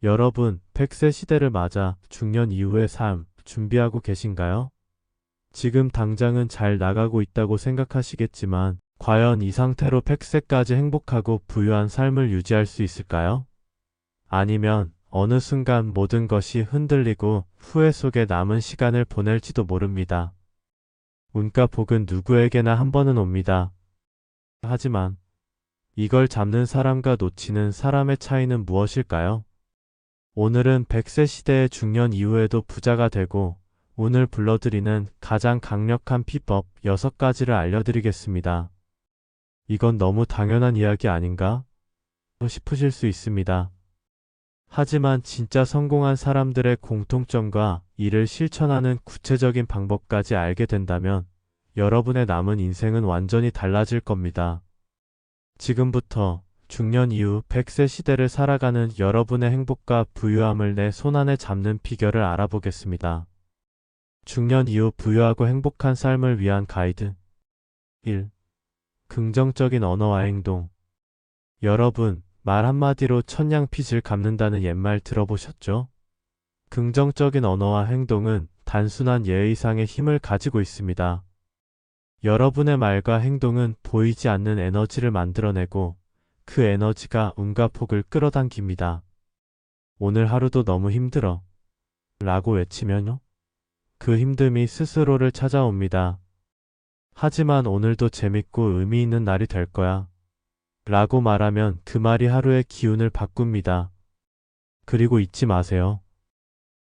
여러분, 100세 시대를 맞아 중년 이후의 삶 준비하고 계신가요? 지금 당장은 잘 나가고 있다고 생각하시겠지만, 과연 이 상태로 100세까지 행복하고 부유한 삶을 유지할 수 있을까요? 아니면 어느 순간 모든 것이 흔들리고 후회 속에 남은 시간을 보낼지도 모릅니다. 운과 복은 누구에게나 한 번은 옵니다. 하지만 이걸 잡는 사람과 놓치는 사람의 차이는 무엇일까요? 오늘은 100세 시대의 중년 이후에도 부자가 되고 운을 불러들이는 가장 강력한 비법 6가지를 알려드리겠습니다. 이건 너무 당연한 이야기 아닌가? 싶으실 수 있습니다. 하지만 진짜 성공한 사람들의 공통점과 이를 실천하는 구체적인 방법까지 알게 된다면 여러분의 남은 인생은 완전히 달라질 겁니다. 지금부터 중년 이후 100세 시대를 살아가는 여러분의 행복과 부유함을 내 손안에 잡는 비결을 알아보겠습니다. 중년 이후 부유하고 행복한 삶을 위한 가이드 1. 긍정적인 언어와 행동. 여러분, 말 한마디로 천냥빚을 갚는다는 옛말 들어보셨죠? 긍정적인 언어와 행동은 단순한 예의상의 힘을 가지고 있습니다. 여러분의 말과 행동은 보이지 않는 에너지를 만들어내고 그 에너지가 운과 복을 끌어당깁니다. 오늘 하루도 너무 힘들어 라고 외치면요, 그 힘듦이 스스로를 찾아옵니다. 하지만 오늘도 재밌고 의미 있는 날이 될 거야 라고 말하면 그 말이 하루의 기운을 바꿉니다. 그리고 잊지 마세요.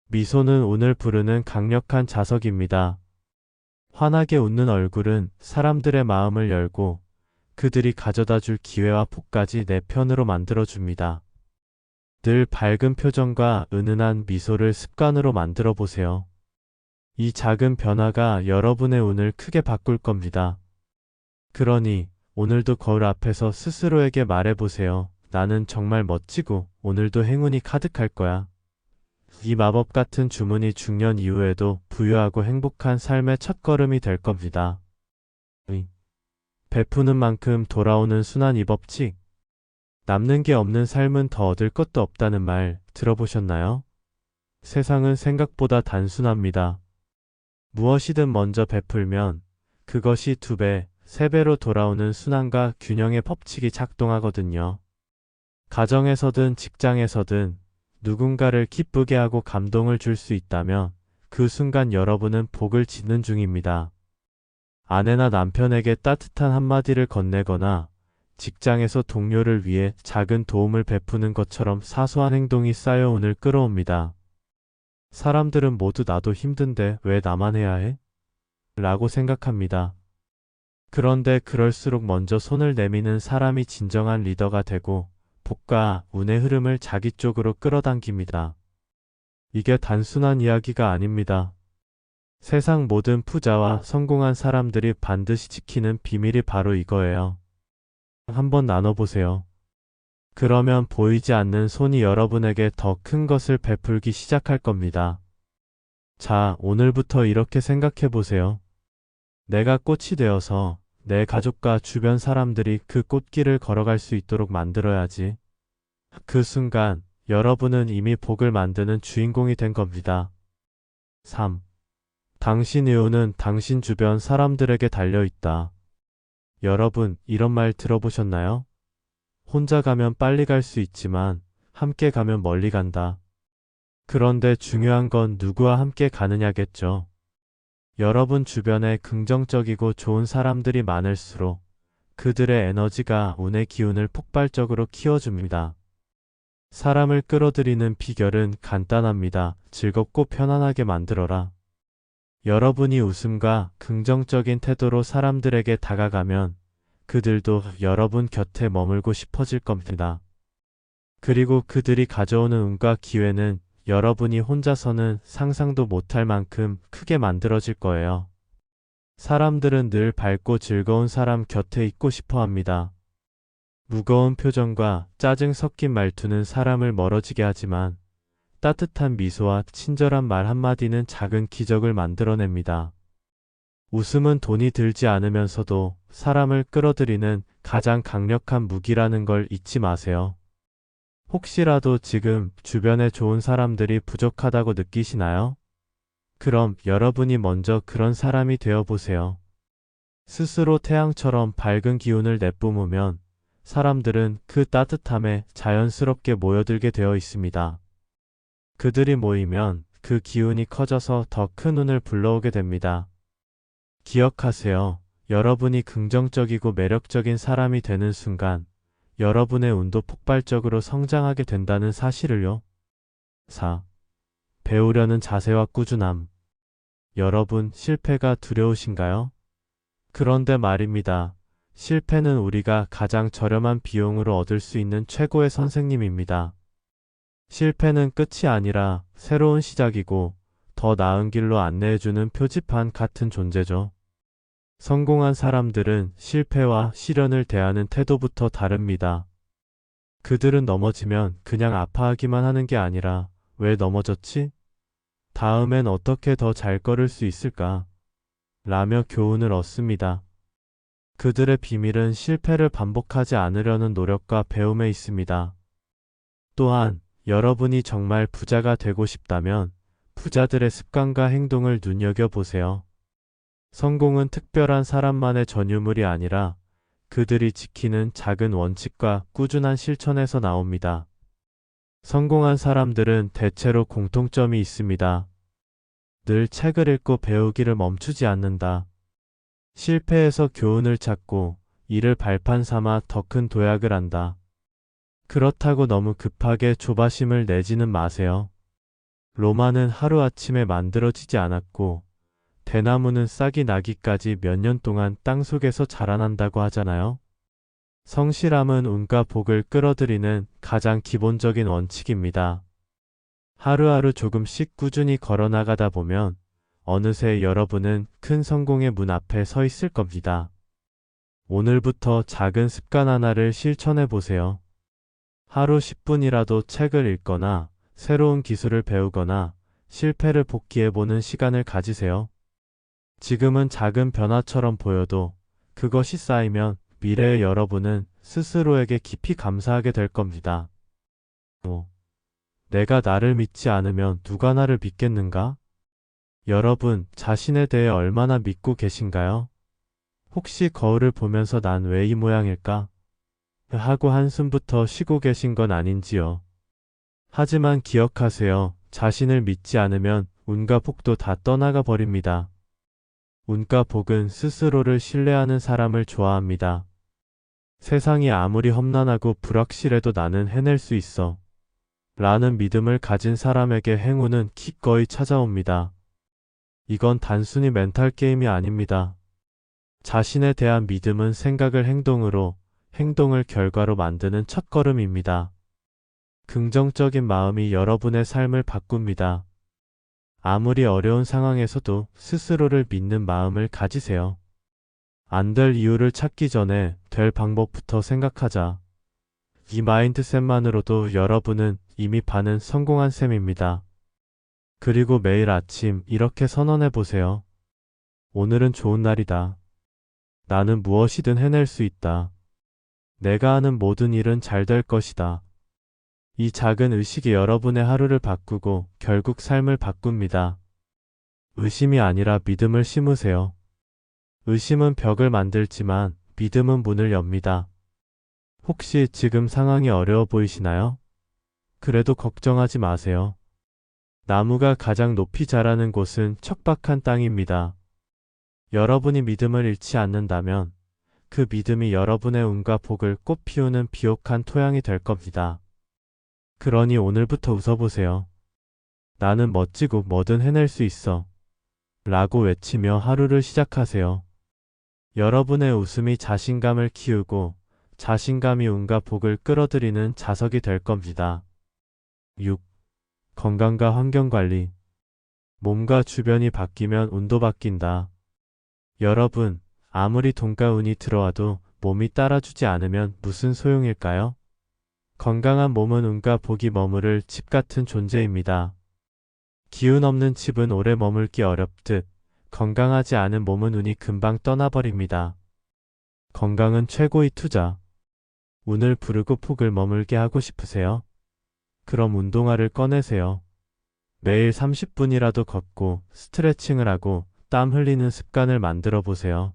미소는 운을 부르는 강력한 자석입니다. 환하게 웃는 얼굴은 사람들의 마음을 열고 그들이 가져다 줄 기회와 복까지 내 편으로 만들어줍니다. 늘 밝은 표정과 은은한 미소를 습관으로 만들어 보세요. 이 작은 변화가 여러분의 운을 크게 바꿀 겁니다. 그러니 오늘도 거울 앞에서 스스로에게 말해보세요. 나는 정말 멋지고 오늘도 행운이 가득할 거야. 이 마법 같은 주문이 중년 이후에도 부유하고 행복한 삶의 첫걸음이 될 겁니다. 베푸는 만큼 돌아오는 순환 이 법칙. 남는 게 없는 삶은 더 얻을 것도 없다는 말 들어보셨나요? 세상은 생각보다 단순합니다. 무엇이든 먼저 베풀면 그것이 2배, 3배로 돌아오는 순환과 균형의 법칙이 작동하거든요. 가정에서든 직장에서든 누군가를 기쁘게 하고 감동을 줄 수 있다면 그 순간 여러분은 복을 짓는 중입니다. 아내나 남편에게 따뜻한 한마디를 건네거나 직장에서 동료를 위해 작은 도움을 베푸는 것처럼 사소한 행동이 쌓여 운을 끌어옵니다. 사람들은 모두 나도 힘든데 왜 나만 해야 해? 라고 생각합니다. 그런데 그럴수록 먼저 손을 내미는 사람이 진정한 리더가 되고 복과 운의 흐름을 자기 쪽으로 끌어당깁니다. 이게 단순한 이야기가 아닙니다. 세상 모든 부자와 성공한 사람들이 반드시 지키는 비밀이 바로 이거예요. 한번 나눠보세요. 그러면 보이지 않는 손이 여러분에게 더 큰 것을 베풀기 시작할 겁니다. 자, 오늘부터 이렇게 생각해보세요. 내가 꽃이 되어서 내 가족과 주변 사람들이 그 꽃길을 걸어갈 수 있도록 만들어야지. 그 순간 여러분은 이미 복을 만드는 주인공이 된 겁니다. 3. 당신의 운은 당신 주변 사람들에게 달려있다. 여러분, 이런 말 들어보셨나요? 혼자 가면 빨리 갈 수 있지만 함께 가면 멀리 간다. 그런데 중요한 건 누구와 함께 가느냐겠죠. 여러분 주변에 긍정적이고 좋은 사람들이 많을수록 그들의 에너지가 운의 기운을 폭발적으로 키워줍니다. 사람을 끌어들이는 비결은 간단합니다. 즐겁고 편안하게 만들어라. 여러분이 웃음과 긍정적인 태도로 사람들에게 다가가면 그들도 여러분 곁에 머물고 싶어질 겁니다. 그리고 그들이 가져오는 운과 기회는 여러분이 혼자서는 상상도 못할 만큼 크게 만들어질 거예요. 사람들은 늘 밝고 즐거운 사람 곁에 있고 싶어 합니다. 무거운 표정과 짜증 섞인 말투는 사람을 멀어지게 하지만 따뜻한 미소와 친절한 말 한마디는 작은 기적을 만들어냅니다. 웃음은 돈이 들지 않으면서도 사람을 끌어들이는 가장 강력한 무기라는 걸 잊지 마세요. 혹시라도 지금 주변에 좋은 사람들이 부족하다고 느끼시나요? 그럼 여러분이 먼저 그런 사람이 되어 보세요. 스스로 태양처럼 밝은 기운을 내뿜으면 사람들은 그 따뜻함에 자연스럽게 모여들게 되어 있습니다. 그들이 모이면 그 기운이 커져서 더 큰 운을 불러오게 됩니다. 기억하세요. 여러분이 긍정적이고 매력적인 사람이 되는 순간 여러분의 운도 폭발적으로 성장하게 된다는 사실을요. 4. 배우려는 자세와 꾸준함. 여러분, 실패가 두려우신가요? 그런데 말입니다. 실패는 우리가 가장 저렴한 비용으로 얻을 수 있는 최고의 선생님입니다. 실패는 끝이 아니라 새로운 시작이고 더 나은 길로 안내해주는 표지판 같은 존재죠. 성공한 사람들은 실패와 시련을 대하는 태도부터 다릅니다. 그들은 넘어지면 그냥 아파하기만 하는 게 아니라 왜 넘어졌지? 다음엔 어떻게 더 잘 걸을 수 있을까? 라며 교훈을 얻습니다. 그들의 비밀은 실패를 반복하지 않으려는 노력과 배움에 있습니다. 또한 여러분이 정말 부자가 되고 싶다면 부자들의 습관과 행동을 눈여겨보세요. 성공은 특별한 사람만의 전유물이 아니라 그들이 지키는 작은 원칙과 꾸준한 실천에서 나옵니다. 성공한 사람들은 대체로 공통점이 있습니다. 늘 책을 읽고 배우기를 멈추지 않는다. 실패에서 교훈을 찾고 이를 발판 삼아 더 큰 도약을 한다. 그렇다고 너무 급하게 조바심을 내지는 마세요. 로마는 하루아침에 만들어지지 않았고 대나무는 싹이 나기까지 몇 년 동안 땅 속에서 자라난다고 하잖아요. 성실함은 운과 복을 끌어들이는 가장 기본적인 원칙입니다. 하루하루 조금씩 꾸준히 걸어나가다 보면 어느새 여러분은 큰 성공의 문 앞에 서 있을 겁니다. 오늘부터 작은 습관 하나를 실천해 보세요. 하루 10분이라도 책을 읽거나 새로운 기술을 배우거나 실패를 복귀해보는 시간을 가지세요. 지금은 작은 변화처럼 보여도 그것이 쌓이면 미래의 여러분은 스스로에게 깊이 감사하게 될 겁니다. 5. 내가 나를 믿지 않으면 누가 나를 믿겠는가? 여러분, 자신에 대해 얼마나 믿고 계신가요? 혹시 거울을 보면서 난 왜 이 모양일까? 하고 한숨부터 쉬고 계신 건 아닌지요. 하지만 기억하세요. 자신을 믿지 않으면 운과 복도 다 떠나가 버립니다. 운과 복은 스스로를 신뢰하는 사람을 좋아합니다. 세상이 아무리 험난하고 불확실해도 나는 해낼 수 있어. 라는 믿음을 가진 사람에게 행운은 기꺼이 찾아옵니다. 이건 단순히 멘탈 게임이 아닙니다. 자신에 대한 믿음은 생각을 행동으로, 행동을 결과로 만드는 첫걸음입니다. 긍정적인 마음이 여러분의 삶을 바꿉니다. 아무리 어려운 상황에서도 스스로를 믿는 마음을 가지세요. 안 될 이유를 찾기 전에 될 방법부터 생각하자. 이 마인드셋만으로도 여러분은 이미 반은 성공한 셈입니다. 그리고 매일 아침 이렇게 선언해 보세요. 오늘은 좋은 날이다. 나는 무엇이든 해낼 수 있다. 내가 하는 모든 일은 잘 될 것이다. 이 작은 의식이 여러분의 하루를 바꾸고 결국 삶을 바꿉니다. 의심이 아니라 믿음을 심으세요. 의심은 벽을 만들지만 믿음은 문을 엽니다. 혹시 지금 상황이 어려워 보이시나요? 그래도 걱정하지 마세요. 나무가 가장 높이 자라는 곳은 척박한 땅입니다. 여러분이 믿음을 잃지 않는다면 그 믿음이 여러분의 운과 복을 꽃 피우는 비옥한 토양이 될 겁니다. 그러니 오늘부터 웃어보세요. 나는 멋지고 뭐든 해낼 수 있어. 라고 외치며 하루를 시작하세요. 여러분의 웃음이 자신감을 키우고 자신감이 운과 복을 끌어들이는 자석이 될 겁니다. 6. 건강과 환경관리. 몸과 주변이 바뀌면 운도 바뀐다. 여러분, 아무리 돈과 운이 들어와도 몸이 따라주지 않으면 무슨 소용일까요? 건강한 몸은 운과 복이 머무를 집 같은 존재입니다. 기운 없는 집은 오래 머물기 어렵듯 건강하지 않은 몸은 운이 금방 떠나버립니다. 건강은 최고의 투자. 운을 부르고 복을 머물게 하고 싶으세요? 그럼 운동화를 꺼내세요. 매일 30분이라도 걷고 스트레칭을 하고 땀 흘리는 습관을 만들어 보세요.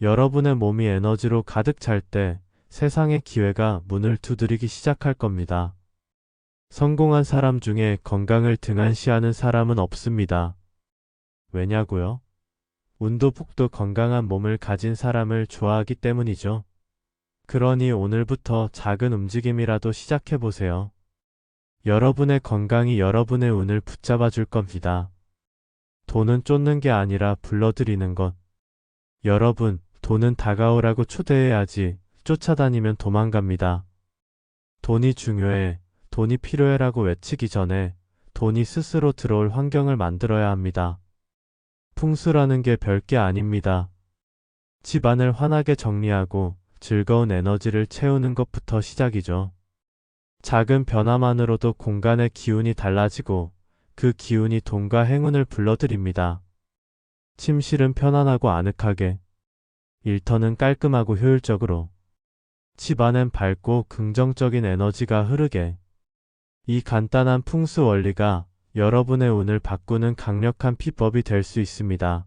여러분의 몸이 에너지로 가득 찰 때 세상의 기회가 문을 두드리기 시작할 겁니다. 성공한 사람 중에 건강을 등한시하는 사람은 없습니다. 왜냐고요? 운도 폭도 건강한 몸을 가진 사람을 좋아하기 때문이죠. 그러니 오늘부터 작은 움직임이라도 시작해 보세요. 여러분의 건강이 여러분의 운을 붙잡아 줄 겁니다. 돈은 쫓는 게 아니라 불러들이는 것. 여러분, 돈은 다가오라고 초대해야지 쫓아다니면 도망갑니다. 돈이 중요해, 돈이 필요해라고 외치기 전에 돈이 스스로 들어올 환경을 만들어야 합니다. 풍수라는 게 별게 아닙니다. 집안을 환하게 정리하고 즐거운 에너지를 채우는 것부터 시작이죠. 작은 변화만으로도 공간의 기운이 달라지고 그 기운이 돈과 행운을 불러들입니다. 침실은 편안하고 아늑하게, 일터는 깔끔하고 효율적으로, 집안엔 밝고 긍정적인 에너지가 흐르게. 이 간단한 풍수 원리가 여러분의 운을 바꾸는 강력한 비법이 될 수 있습니다.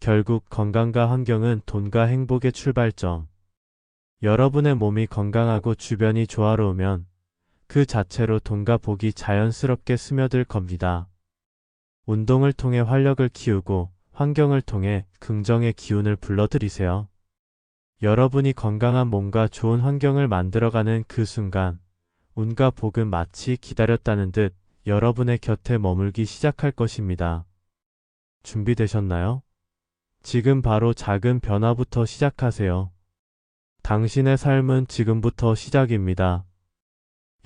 결국 건강과 환경은 돈과 행복의 출발점. 여러분의 몸이 건강하고 주변이 조화로우면 그 자체로 돈과 복이 자연스럽게 스며들 겁니다. 운동을 통해 활력을 키우고 환경을 통해 긍정의 기운을 불러들이세요. 여러분이 건강한 몸과 좋은 환경을 만들어가는 그 순간, 운과 복은 마치 기다렸다는 듯 여러분의 곁에 머물기 시작할 것입니다. 준비되셨나요? 지금 바로 작은 변화부터 시작하세요. 당신의 삶은 지금부터 시작입니다.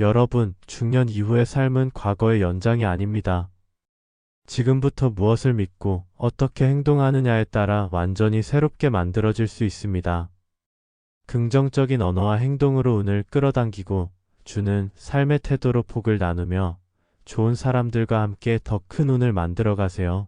여러분, 중년 이후의 삶은 과거의 연장이 아닙니다. 지금부터 무엇을 믿고 어떻게 행동하느냐에 따라 완전히 새롭게 만들어질 수 있습니다. 긍정적인 언어와 행동으로 운을 끌어당기고 주는 삶의 태도로 복을 나누며 좋은 사람들과 함께 더 큰 운을 만들어 가세요.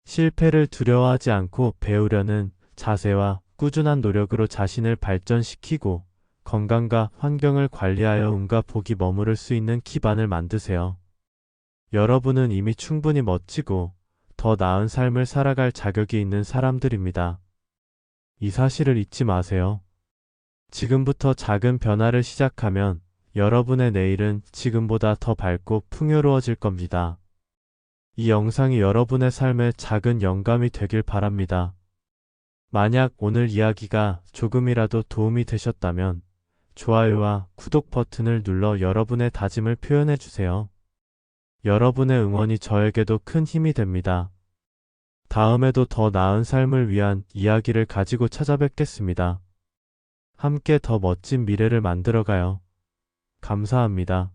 실패를 두려워하지 않고 배우려는 자세와 꾸준한 노력으로 자신을 발전시키고 건강과 환경을 관리하여 운과 복이 머무를 수 있는 기반을 만드세요. 여러분은 이미 충분히 멋지고 더 나은 삶을 살아갈 자격이 있는 사람들입니다. 이 사실을 잊지 마세요. 지금부터 작은 변화를 시작하면 여러분의 내일은 지금보다 더 밝고 풍요로워질 겁니다. 이 영상이 여러분의 삶에 작은 영감이 되길 바랍니다. 만약 오늘 이야기가 조금이라도 도움이 되셨다면 좋아요와 구독 버튼을 눌러 여러분의 다짐을 표현해 주세요. 여러분의 응원이 저에게도 큰 힘이 됩니다. 다음에도 더 나은 삶을 위한 이야기를 가지고 찾아뵙겠습니다. 함께 더 멋진 미래를 만들어가요. 감사합니다.